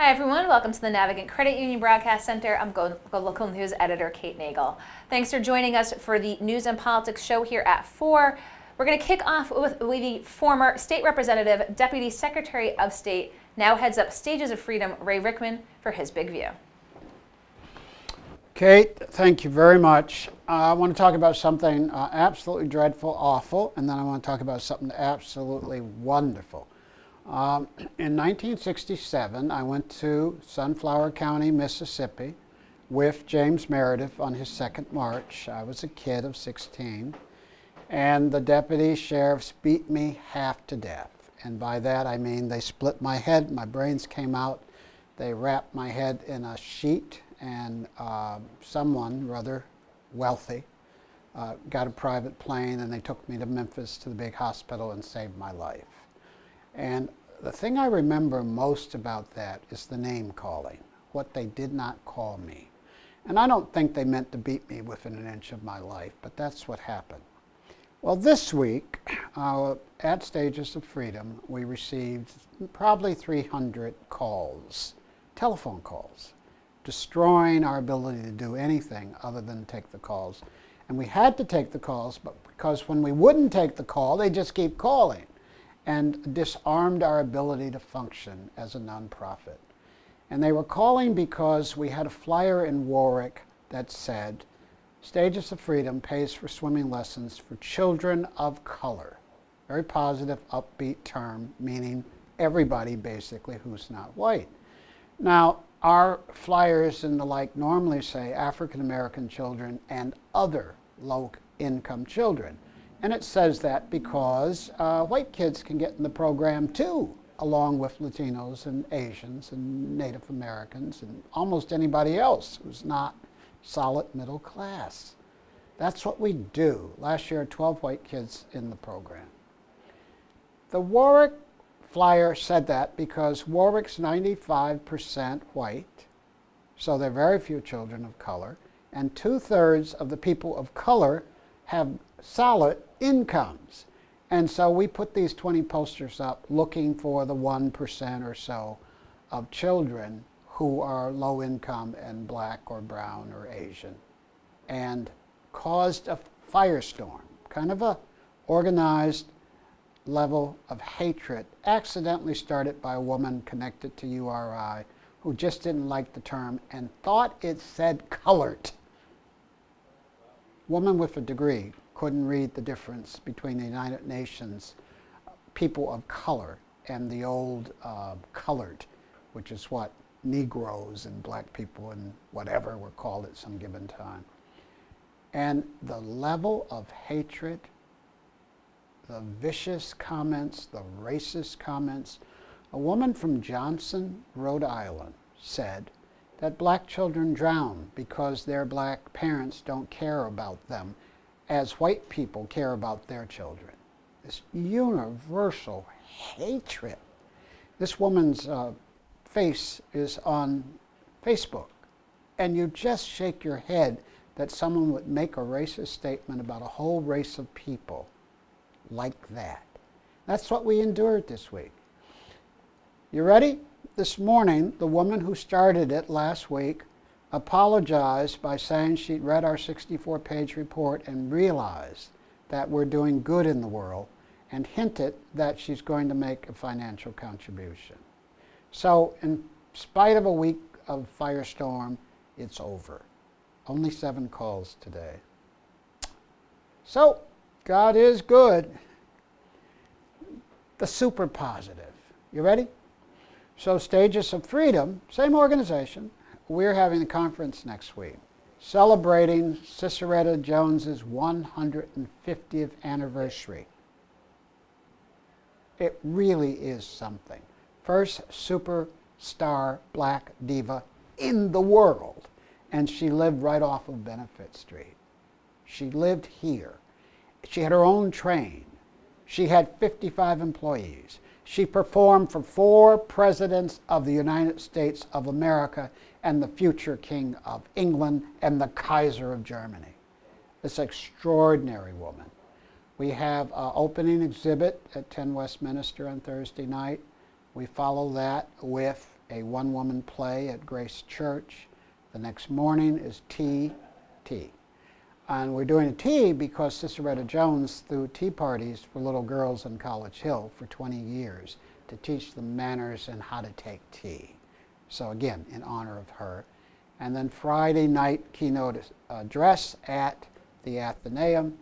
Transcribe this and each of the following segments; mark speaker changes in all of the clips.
Speaker 1: Hi everyone, welcome to the Navigant Credit Union Broadcast Center. I'm GoLocal News Editor Kate Nagel. Thanks for joining us for the News and Politics show here at 4. We're going to kick off with the former State Representative, Deputy Secretary of State, now heads up Stages of Freedom, Ray Rickman, for his big view.
Speaker 2: Kate, thank you very much. I want to talk about something absolutely dreadful, awful, and then I want to talk about something absolutely wonderful. In 1967, I went to Sunflower County, Mississippi with James Meredith on his second march. I was a kid of 16, and the deputy sheriffs beat me half to death. And by that I mean they split my head, my brains came out, they wrapped my head in a sheet, and someone rather wealthy got a private plane, and they took me to Memphis to the big hospital and saved my life. And the thing I remember most about that is the name calling, what they did not call me. And I don't think they meant to beat me within an inch of my life, but that's what happened. Well, this week at Stages of Freedom, we received probably 300 calls, telephone calls, destroying our ability to do anything other than take the calls. And we had to take the calls, but because when we wouldn't take the call, they just keep calling, and disarmed our ability to function as a nonprofit. And they were calling because we had a flyer in Warwick that said, Stages of Freedom pays for swimming lessons for children of color. Very positive, upbeat term, meaning everybody basically who's not white. Now, our flyers and the like normally say African American children and other low-income children. And it says that because white kids can get in the program too, along with Latinos and Asians and Native Americans and almost anybody else who's not solid middle class. That's what we do. Last year, 12 white kids in the program. The Warwick flyer said that because Warwick's 95% white, so there are very few children of color, and 2/3 of the people of color have solid incomes. And so we put these 20 posters up looking for the 1% or so of children who are low income and black or brown or Asian, and caused a firestorm, kind of a organized level of hatred, accidentally started by a woman connected to URI who just didn't like the term and thought it said colored. Woman with a degree couldn't read the difference between the United Nations people of color and the old colored, which is what Negroes and black people and whatever were called at some given time. And the level of hatred, the vicious comments, the racist comments. A woman from Johnson, Rhode Island said that black children drown because their black parents don't care about them as white people care about their children. This universal hatred. This woman's face is on Facebook, and you just shake your head that someone would make a racist statement about a whole race of people like that. That's what we endured this week. You ready? This morning, the woman who started it last week apologized by saying she'd read our 64-page report and realized that we're doing good in the world, and hinted that she's going to make a financial contribution. So in spite of a week of firestorm, it's over. Only 7 calls today. So God is good. The super positive. You ready? So Stages of Freedom, same organization. We're having a conference next week celebrating Ciceretta Jones's 150th anniversary. It really is something. First superstar black diva in the world. And she lived right off of Benefit Street. She lived here. She had her own train. She had 55 employees. She performed for 4 presidents of the United States of America and the future King of England and the Kaiser of Germany. This extraordinary woman. We have an opening exhibit at 10 Westminster on Thursday night. We follow that with a one-woman play at Grace Church. The next morning is tea. And we're doing a tea because Ciceretta Jones threw tea parties for little girls in College Hill for 20 years to teach them manners and how to take tea. So again, in honor of her. And then Friday night keynote address at the Athenaeum.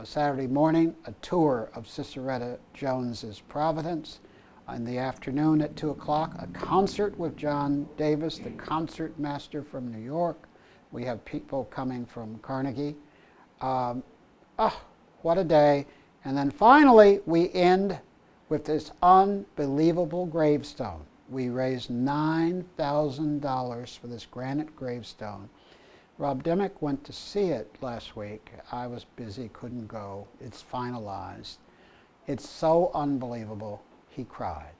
Speaker 2: Saturday morning, a tour of Ciceretta Jones's Providence. In the afternoon at 2 o'clock, a concert with John Davis, the concert master from New York. We have people coming from Carnegie. What a day. And then finally, we end with this unbelievable gravestone. We raised $9,000 for this granite gravestone. Rob Dimmick went to see it last week. I was busy, couldn't go. It's finalized. It's so unbelievable, he cried.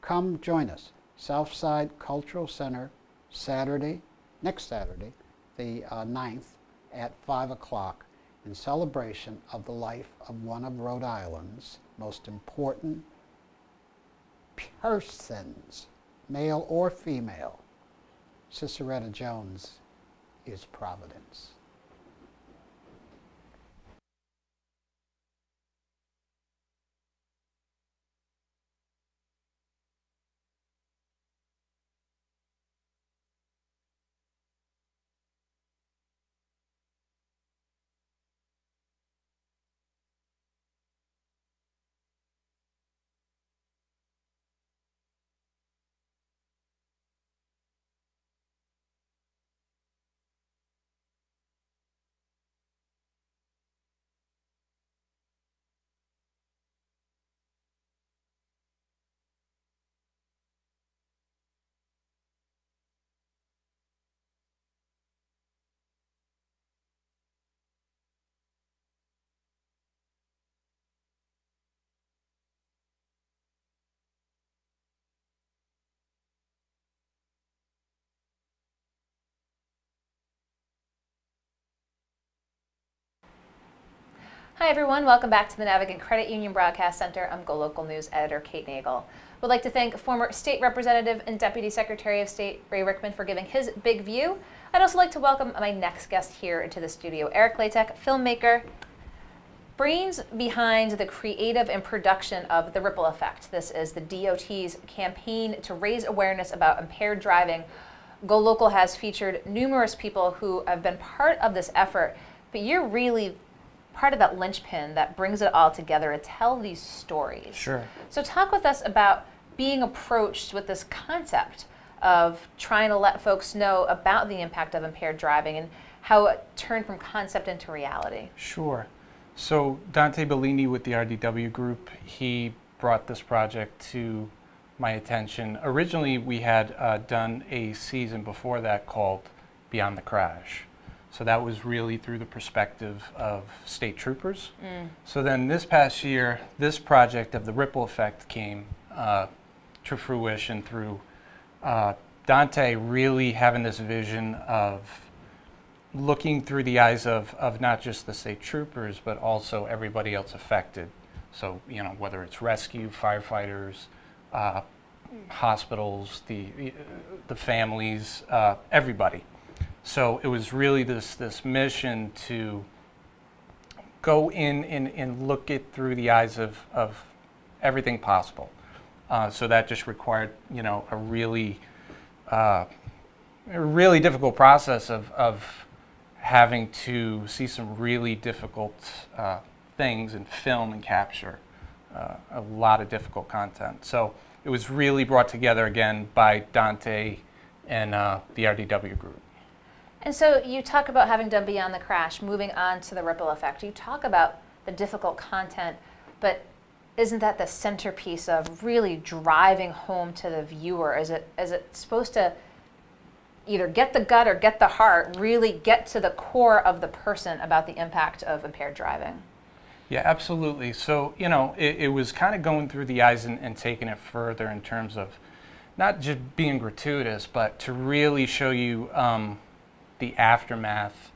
Speaker 2: Come join us, Southside Cultural Center, next Saturday, the 9th, at 5 o'clock, in celebration of the life of one of Rhode Island's most important persons, male or female. Ciceretta Jones is Providence.
Speaker 1: Hi everyone, welcome back to the Navigant Credit Union Broadcast Center. I'm GoLocal News Editor Kate Nagel. We'd like to thank former State Representative and Deputy Secretary of State Ray Rickman for giving his big view. I'd also like to welcome my next guest here into the studio, Eric Latek, filmmaker, brains behind the creative and production of The Ripple Effect. This is the DOT's campaign to raise awareness about impaired driving. GoLocal has featured numerous people who have been part of this effort, but you're really part of that linchpin that brings it all together to tell these stories.
Speaker 3: Sure.
Speaker 1: So talk with us about being approached with this concept of trying to let folks know about the impact of impaired driving and how it turned from concept into reality.
Speaker 3: Sure. So Dante Bellini with the RDW group, he brought this project to my attention. Originally we had done a season before that called Beyond the Crash. So that was really through the perspective of state troopers. So then this past year, this project of The Ripple Effect came to fruition through Dante really having this vision of looking through the eyes of not just the state troopers, but also everybody else affected. So, you know, whether it's rescue, firefighters, hospitals, the families, everybody. So it was really this mission to go in and look it through the eyes of everything possible. So that just required, you know, a really difficult process of having to see some really difficult things and film and capture a lot of difficult content. So it was really brought together again by Dante and the RDW group.
Speaker 1: And so you talk about having done Beyond the Crash, moving on to The Ripple Effect. You talk about the difficult content, but isn't that the centerpiece of really driving home to the viewer? Is it supposed to either get the gut or get the heart, really get to the core of the person about the impact of impaired driving?
Speaker 3: Yeah, absolutely. So, you know, it was kind of going through the eyes and taking it further in terms of not just being gratuitous, but to really show you the aftermath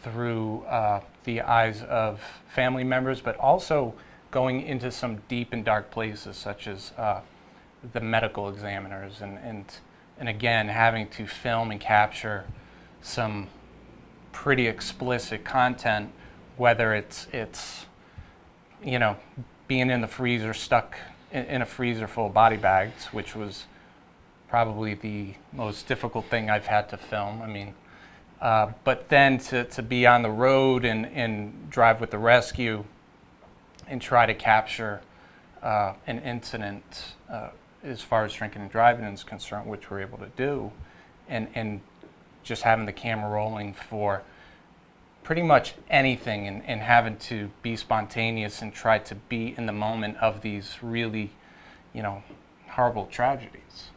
Speaker 3: through the eyes of family members, but also going into some deep and dark places, such as the medical examiners, and again, having to film and capture some pretty explicit content, whether it's you know, being in the freezer, stuck in a freezer full of body bags, which was probably the most difficult thing I've had to film. I mean, but then to be on the road and drive with the rescue and try to capture an incident as far as drinking and driving is concerned, which we're able to do, and just having the camera rolling for pretty much anything, and having to be spontaneous and try to be in the moment of these really, you know, horrible tragedies.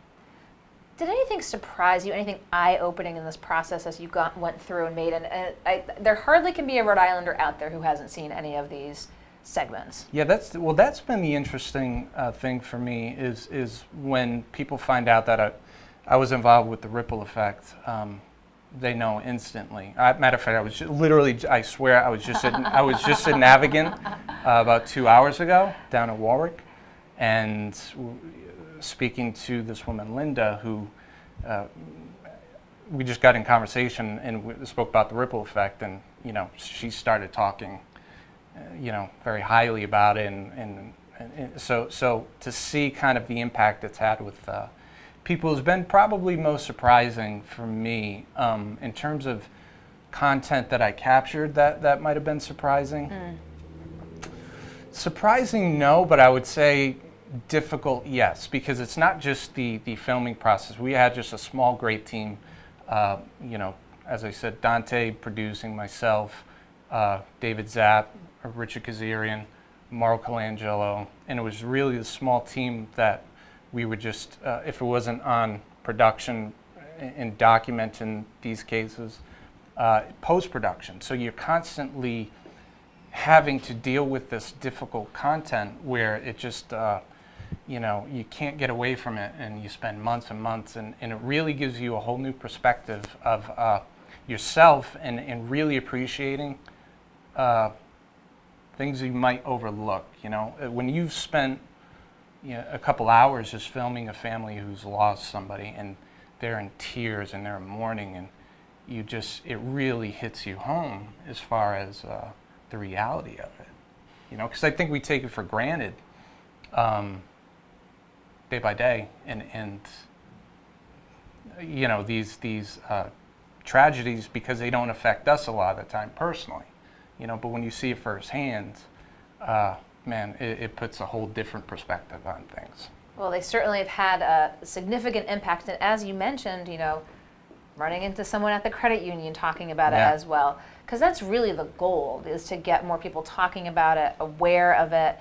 Speaker 1: Did anything surprise you, anything eye-opening in this process as you went through and made it? There hardly can be a Rhode Islander out there who hasn't seen any of these segments.
Speaker 3: Yeah, that's been the interesting thing for me is when people find out that I was involved with the ripple effect. They know instantly. Matter of fact, I was literally, I swear, I was just at Navigant about 2 hours ago down at Warwick, and speaking to this woman, Linda, who we just got in conversation and we spoke about the ripple effect, and you know, she started talking, you know, very highly about it, and so to see kind of the impact it's had with people has been probably most surprising for me in terms of content that I captured. That might have been surprising. Surprising, no, but I would say difficult, yes, because it's not just the filming process. We had just a small, great team. You know, as I said, Dante producing, myself, David Zapp, Richard Kazarian, Mauro Colangelo, and it was really the small team that we would just, if it wasn't on production and documenting these cases, post-production. So you're constantly having to deal with this difficult content where it just, you know, you can't get away from it, and you spend months and months, and it really gives you a whole new perspective of yourself, and really appreciating things you might overlook. You know, when you've spent, you know, a couple hours just filming a family who's lost somebody, and they're in tears and they're mourning, and you just, it really hits you home as far as the reality of it. You know, because I think we take it for granted day by day, and you know, these tragedies, because they don't affect us a lot of the time personally. You know, but when you see it firsthand, man, it puts a whole different perspective on things.
Speaker 1: Well, they certainly have had a significant impact, and as you mentioned, you know, running into someone at the credit union talking about it as well, because that's really the goal, is to get more people talking about it, aware of it,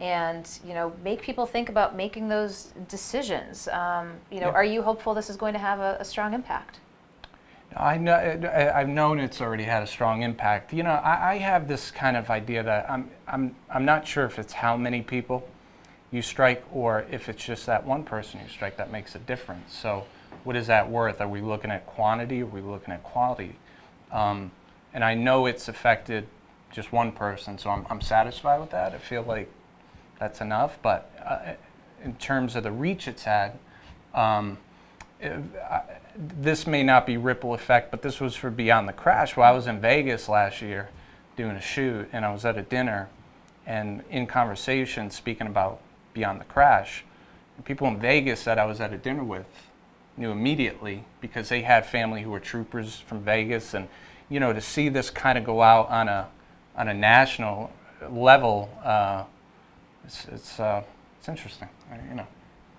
Speaker 1: and you know, make people think about making those decisions. You know, are you hopeful this is going to have a strong impact?
Speaker 3: I know, I've known it's already had a strong impact. You know, I have this kind of idea that I'm not sure if it's how many people you strike, or if it's just that one person you strike that makes a difference. So what is that worth? Are we looking at quantity, or are we looking at quality? And I know it's affected just one person, so I'm satisfied with that. I feel like that's enough. But in terms of the reach it's had, this may not be ripple effect, but this was for Beyond the Crash. Well, I was in Vegas last year doing a shoot, and I was at a dinner, and in conversation speaking about Beyond the Crash, people in Vegas that I was at a dinner with knew immediately, because they had family who were troopers from Vegas, and you know, to see this kind of go out on a national level, it's interesting, you know.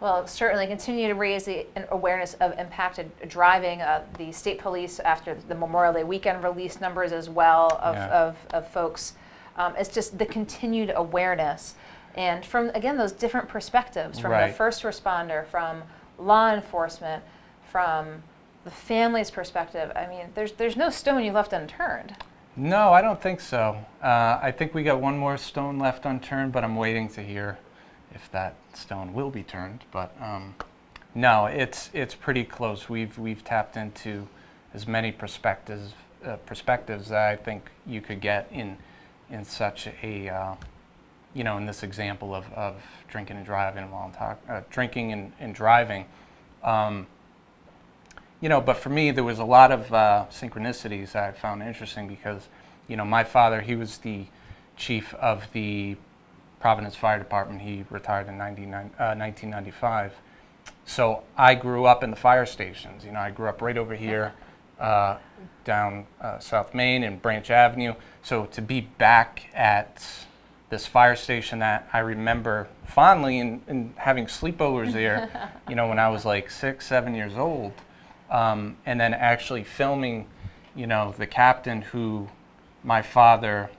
Speaker 1: Well, certainly continue to raise the awareness of impacted driving. The state police, after the Memorial Day weekend, released numbers as well of folks. It's just the continued awareness. And from, again, those different perspectives, from the first responder, from law enforcement, from the family's perspective. I mean, there's no stone you left unturned.
Speaker 3: No, I don't think so. I think we got one more stone left unturned, but I'm waiting to hear if that stone will be turned. But no, it's pretty close. We've tapped into as many perspectives that I think you could get in such a you know, in this example of drinking and driving while drinking and driving. You know, but for me, there was a lot of synchronicities that I found interesting because, you know, my father, he was the chief of the Providence Fire Department. He retired in 1995. So I grew up in the fire stations. You know, I grew up right over here down South Main and Branch Avenue. So to be back at this fire station that I remember fondly and having sleepovers there, you know, when I was like 6, 7 years old, and then actually filming, you know, the captain who my father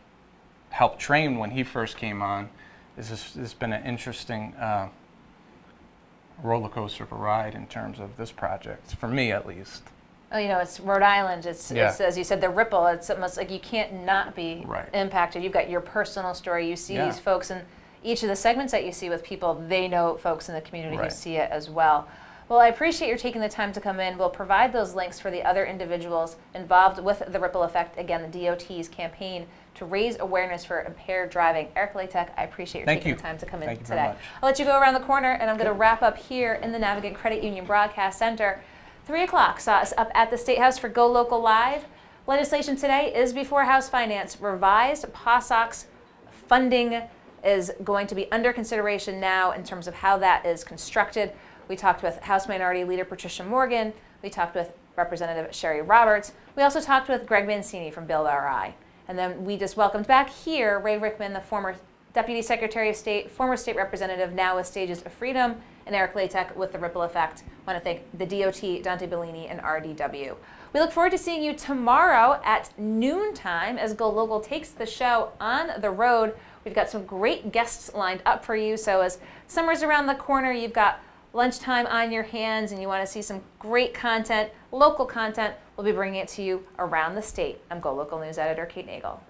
Speaker 3: helped train when he first came on. This has been an interesting roller coaster of a ride in terms of this project, for me at least.
Speaker 1: Oh, you know, it's Rhode Island. It's as you said, the ripple. It's almost like you can't not be impacted. You've got your personal story. You see these folks, and each of the segments that you see with people, they know folks in the community who see it as well. Well, I appreciate your taking the time to come in. We'll provide those links for the other individuals involved with the Ripple Effect. Again, the DOT's campaign to raise awareness for impaired driving. Eric Latek, I appreciate you taking the time to come in today. I'll let you go around the corner, and I'm going to wrap up here in the Navigant Credit Union Broadcast Center. 3 o'clock saw us up at the State House for Go Local Live. Legislation today is before House Finance. Revised POSOX funding is going to be under consideration now in terms of how that is constructed. We talked with House Minority Leader Patricia Morgan. We talked with Representative Sherry Roberts. We also talked with Greg Mancini from Build RI. And then we just welcomed back here Ray Rickman, the former Deputy Secretary of State, former state representative, now with Stages of Freedom, and Eric Latek with the Ripple Effect. I want to thank the DOT, Dante Bellini, and RDW. We look forward to seeing you tomorrow at noontime as Go Local takes the show on the road. We've got some great guests lined up for you. So as summer's around the corner, you've got lunchtime on your hands and you want to see some great content, local content, we'll be bringing it to you around the state. I'm Go Local News Editor Kate Nagel.